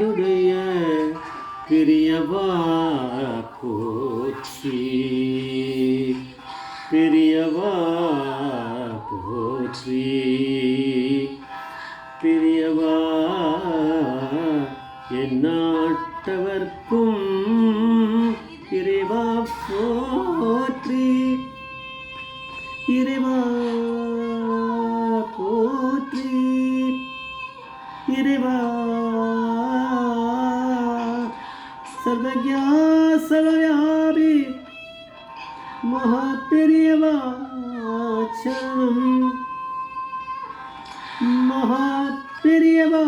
உடைய பெரியவா போற்றி, பெரியவா போற்றி, பெரியவா எந்நாட்டவர்க்கும் இறைவா போற்றி, இறைவா போற்றி, இறைவா சர்வஜா சர்வவியாபி மகாபெரியவா சரணம், மகாபெரியவா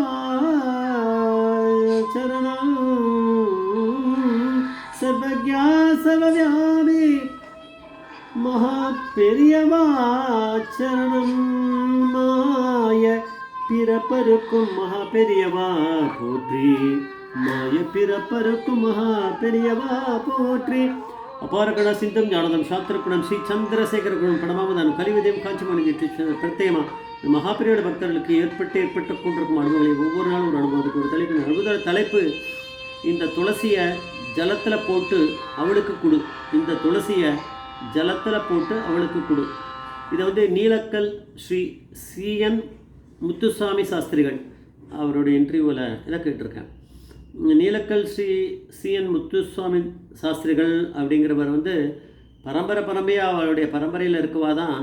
சரணம், சர்வஜா சர்வவியாபி மகாபெரியவா சரணம், மாய பிறப்பருக்கும் மகாபெரியவா போற்றி, மாய பிறப்பருக்கும் மகாபெரியவா போற்றி. அபாரகண சிந்தம் ஞானதம் சாஸ்திரகுணம் ஸ்ரீ சந்திரசேகர குணம் பணமாவதான கலிவிதயம் காட்சிமணி பிரத்யேகமாக மகாபெரியோட பக்தர்களுக்கு ஏற்பட்டு கொண்டிருக்கும் அனுபவங்களை ஒவ்வொரு நாளும் ஒரு அனுபவத்துக்கு ஒரு தலைப்பு. அனுபவ தலைப்பு இந்த துளசியை ஜலத்தில் போட்டு அவளுக்கு கொடு, இந்த துளசியை ஜலத்தில் போட்டு அவளுக்கு கொடு. இதை நீலக்கல் ஸ்ரீ CN முத்துசாமி சாஸ்திரிகள் அவருடைய இன்டர்வியூவில் இதை கேட்டிருக்கேன். நீலக்கல் ஸ்ரீ CN முத்துசுவாமி சாஸ்திரிகள் அப்படிங்கிறவர் பரம்பரையாக அவருடைய பரம்பரையில் இருக்கவா தான்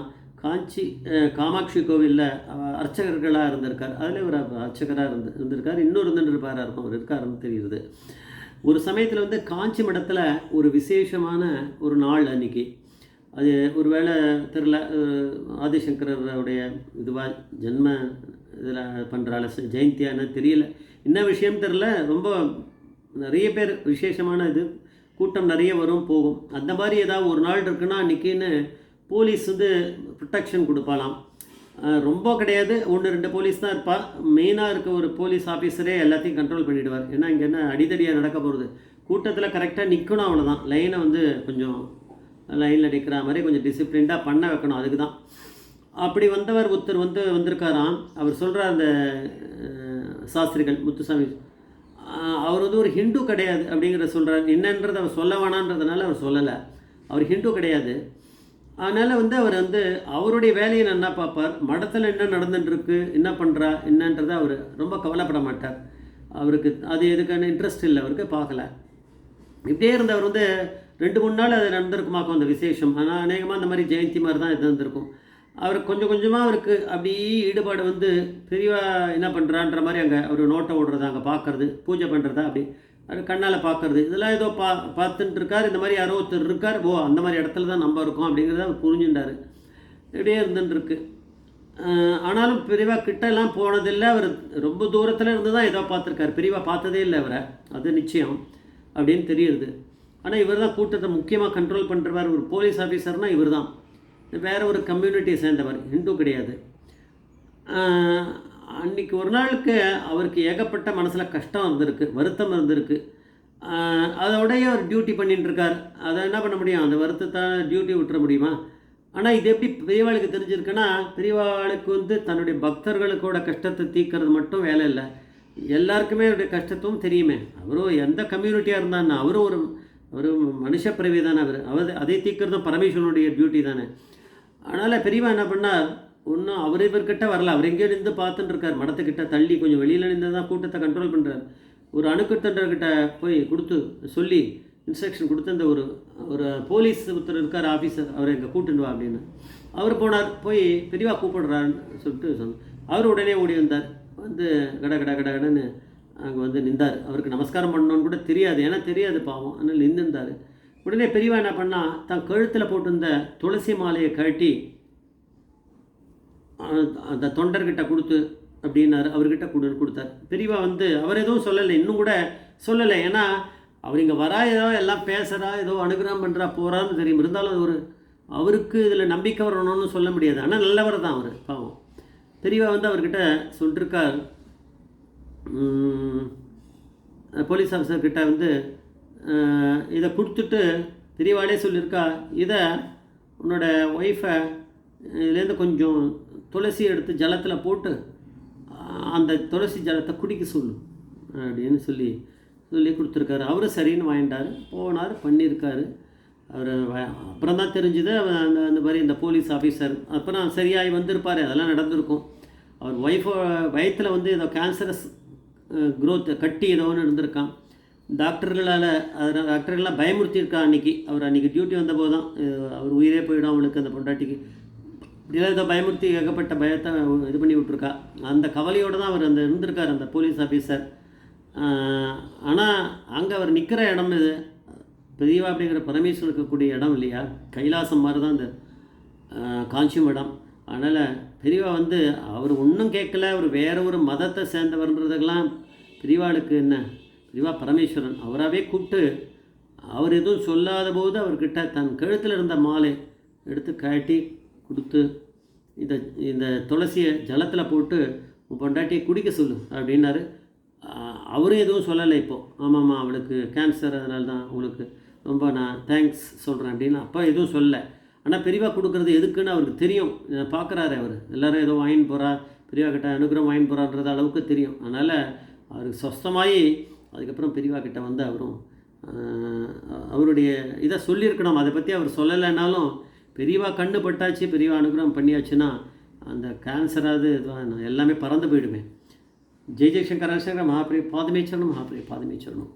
காமாட்சி கோவிலில் அர்ச்சகர்களாக இருந்திருக்கார். அதில் ஒரு அர்ச்சகராக இருந்திருக்கார். இன்னொரு இருந்திருப்பார், அவர் இருக்காருன்னு தெரியுது. ஒரு சமயத்தில் காஞ்சி மடத்தில் ஒரு விசேஷமான ஒரு நாள் அன்றைக்கி, அது ஒரு வேளை தெரில, ஆதிசங்கரருடைய இதுவாக ஜென்ம இதில் பண்ணுறாள் ஜெயந்தியான்னு தெரியல, என்ன விஷயம் தெரில. ரொம்ப நிறைய பேர் விசேஷமான இது கூட்டம் நிறைய வரும் போகும். அந்த மாதிரி ஏதாவது ஒரு நாள் இருக்குன்னா அன்றைக்கின்னு போலீஸ் ப்ரொட்டெக்ஷன் கொடுப்பாலாம். ரொம்ப கிடையாது, 1-2 போலீஸ் தான் இருப்பாள். மெயினாக இருக்க ஒரு போலீஸ் ஆஃபீஸரே எல்லாத்தையும் கண்ட்ரோல் பண்ணிவிடுவார். ஏன்னா இங்கே என்ன அடிதடியாக நடக்க போகிறது, கூட்டத்தில் கரெக்டாக நிற்கணும், அவ்வளோதான். லைனை கொஞ்சம் லைனில் நிற்கிற மாதிரி கொஞ்சம் டிசிப்ளின்டாக பண்ண வைக்கணும், அதுக்கு தான். அப்படி வந்தவர் ஒருத்தர் வந்திருக்காராம். அவர் சொல்கிறார், அந்த சாஸ்திரிகள் முத்துசாமி, அவர் ஒரு ஹிந்து கிடையாது அப்படிங்கிறத சொல்கிறார். என்னன்றது அவர் சொல்ல வேணான்றதுனால அவர் சொல்லலை. அவர் ஹிந்து கிடையாது. அதனால் அவர் அவருடைய வேலையை நல்லா பார்ப்பார். மடத்தில் என்ன நடந்துட்டுருக்கு, என்ன பண்ணுறா என்னன்றதை அவர் ரொம்ப கவலைப்பட மாட்டார். அவருக்கு அது எதுக்கான இன்ட்ரெஸ்ட் இல்லை, அவருக்கு பார்க்கல. இப்படியே இருந்தவர் 2-3 நாள் அது நடந்திருக்குமாக்கும் அந்த விசேஷம். ஆனால் அநேகமாக அந்த மாதிரி ஜெயந்தி மாதிரி தான் இது இருந்திருக்கும். அவருக்கு கொஞ்சம் கொஞ்சமாக அவருக்கு அப்படி ஈடுபாடு பெரியவா என்ன பண்ணுறான்ற மாதிரி அங்கே அவர் நோட்டை ஓடுறது, அங்கே பார்க்குறது, பூஜை பண்ணுறதா, அப்படி அது கண்ணால் பார்க்குறது, இதெல்லாம் ஏதோ பார்த்துட்டு இருக்கார். இந்த மாதிரி யாரோ ஒருத்தர் இருக்கார், ஓ அந்த மாதிரி இடத்துல தான் நம்ம இருக்கோம் அப்படிங்கிறத அவர் புரிஞ்சுட்டார். இப்படியே இருந்துட்டுருக்கு. ஆனாலும் பெரியவா கிட்டெல்லாம் போனதில்லை. அவர் ரொம்ப தூரத்தில் இருந்து தான் ஏதோ பார்த்துருக்கார். பெரியவா பார்த்ததே இல்லை அவரை, அது நிச்சயம் அப்படின்னு தெரியுது. ஆனால் இவர் தான் கூட்டத்தை முக்கியமாக கண்ட்ரோல் பண்ணுறவர். ஒரு போலீஸ் ஆஃபீஸர்னால் இவர் தான். வேறு ஒரு கம்யூனிட்டியை சேர்ந்தவர், ஹிந்து கிடையாது. அன்றைக்கி ஒரு நாளுக்கு அவருக்கு ஏகப்பட்ட மனசில் கஷ்டம் இருந்திருக்கு, வருத்தம் இருந்திருக்கு. அதோடைய அவர் டியூட்டி பண்ணிட்டுருக்கார். அதை என்ன பண்ண முடியும், அந்த வருத்தத்தை டியூட்டி விட்டுற முடியுமா? ஆனால் இது எப்படி பெரியவாளுக்கு தெரிஞ்சிருக்குன்னா, பெரியவாளுக்கு தன்னுடைய பக்தர்களுக்கோட கஷ்டத்தை தீர்க்கறது மட்டும் வேலை இல்லை, எல்லாருக்குமே அவருடைய கஷ்டத்தும் தெரியுமே. அவரும் எந்த கம்யூனிட்டியாக இருந்தான்னா அவரும் ஒரு மனுஷ பிறவி தானே. அவர் அதை தீர்க்கறதும் பரமேஸ்வரனுடைய டியூட்டி தானே. அதனால் பெரியவா என்ன பண்ணார், ஒன்றும் அவர் இவர்கிட்ட வரல, அவர் எங்கேயோ நின்று பார்த்துட்டு இருக்கார். மடத்துக்கிட்ட தள்ளி கொஞ்சம் வெளியில் நின்று தான் கூட்டத்தை கண்ட்ரோல் பண்ணுறார். ஒரு அணுக்கத்தண்டர்கிட்ட போய் கொடுத்து சொல்லி இன்ஸ்ட்ரக்ஷன் கொடுத்து, அந்த ஒரு போலீஸ் ஒருத்தர் இருக்கார் ஆஃபீஸர், அவரை எங்கே கூட்டுன்னு வா அப்படின்னு. அவர் போனார். போய் பெரியவா கூப்பிடுறான்னு சொல்லிட்டு சொன்னார். அவர் உடனே ஓடி வந்தார். கடன்னு அங்கே நின்றார். அவருக்கு நமஸ்காரம் பண்ணணுன்னு கூட தெரியாது, ஏன்னா தெரியாது பாவம், அதனால் நின்றுந்தார். உடனே பெரியவா என்ன பண்ணால், தன் கழுத்தில் போட்டிருந்த துளசி மாலையை கழட்டி அந்த தொண்டர்கிட்ட கொடுத்து அப்படின்னாரு. அவர்கிட்ட கொடுத்தார். பெரியவா அவர் எதுவும் சொல்லலை, இன்னும் கூட சொல்லலை. ஏன்னா அவர் இங்கே வரா, ஏதோ எல்லாம் பேசுகிறா, ஏதோ அனுகிரகம் பண்ணுறா போகிறான்னு தெரியும். இருந்தாலும் அது அவருக்கு இதில் நம்பிக்கை வரணும்னு சொல்ல முடியாது. ஆனால் நல்லவர் தான் அவர் பாவம். பெரியவா அவர்கிட்ட சொல்லிருக்கார், போலீஸ் ஆஃபீஸர்கிட்ட இதை கொடுத்துட்டு பெரியவாளே சொல்லியிருக்கா, இதை உன்னோட ஒய்ஃபை இதுலேருந்து கொஞ்சம் துளசி எடுத்து ஜலத்தில் போட்டு அந்த துளசி ஜலத்தை குடிக்க சொல்லு அப்படின்னு சொல்லி கொடுத்துருக்காரு. அவரும் சரின்னு வாங்கிட்டார், போனார், பண்ணியிருக்காரு. அவர் அப்புறம் தான் தெரிஞ்சுது அந்த மாதிரி இந்த போலீஸ் ஆஃபீஸர் அப்புறம் சரியாகி வந்திருப்பார், அதெல்லாம் நடந்திருக்கும். அவர் ஒய்ஃபோ வயிற்றில் வந்து ஏதோ கேன்சரஸ் க்ரோத் கட்டி ஏதோ ஒன்று இருந்திருக்கான். டாக்டர்கள்லாம் பயமுறுத்தியிருக்கா அன்றைக்கி. அவர் அன்றைக்கி டியூட்டி வந்தபோது தான் அவர் உயிரே போயிடும் அவளுக்கு, அந்த பொண்டாட்டிக்கு இப்படிலாம் ஏதோ பயமுறுத்தி ஏகப்பட்ட பயத்தை இது பண்ணி விட்ருக்கா. அந்த கவலையோடு தான் அவர் இருந்திருக்கார் அந்த போலீஸ் ஆஃபீஸர். ஆனால் அங்கே அவர் நிற்கிற இடம் இது பெரியவா அப்படிங்கிற பரமேஸ்வரன் இருக்கக்கூடிய இடம் இல்லையா, கைலாசம் மாதிரி தான் இந்த காஞ்சி மடம். அதனால் பெரியவா வந்து அவர் ஒன்றும் கேட்கல, அவர் வேறு ஒரு மதத்தை சேர்ந்தவர்ன்றதுக்கெல்லாம் பெரியவாளுக்கு என்ன, பெரியவா பரமேஸ்வரன் அவராகவே கூப்பிட்டு அவர் எதுவும் சொல்லாத போது அவர்கிட்ட தன் கழுத்தில் இருந்த மாலை எடுத்து காட்டி கொடுத்து இந்த துளசியை ஜலத்தில் போட்டு உன் பொண்டாட்டியை குடிக்க சொல்லு அப்படின்னாரு. அவரும் எதுவும் சொல்லலை. இப்போது ஆமாம்மா அவளுக்கு கேன்சர், அதனால தான் உங்களுக்கு ரொம்ப நான் தேங்க்ஸ் சொல்கிறேன் அப்படின்னு அப்போ எதுவும் சொல்லலை. ஆனால் பெரியவா கொடுக்குறது எதுக்குன்னு அவருக்கு தெரியும், பார்க்குறாரு. அவர் எல்லோரும் ஏதோ வாங்கின்னு போகிறா, பெரியவா கிட்ட அனுகிரகம் வாங்கின்னு போகிறான்றது அளவுக்கு தெரியும். அதனால் அவருக்கு சொஸ்தமாகி அதுக்கப்புறம் பெரியவா கிட்ட வந்து அவருடைய இதை சொல்லியிருக்கணும். அதை பற்றி அவர் சொல்லலைன்னாலும் பெரியவா கண்ணு பட்டாச்சு, பெரியவா அனுகிரகம் பண்ணியாச்சுன்னா அந்த கேன்சராது எல்லாமே பறந்து போயிடுமே. ஜெய் ஜெய்சங்கர மகாபிரிய பாதமேச்சரணும், மகாபிரிய பாதமேச்சரணும்.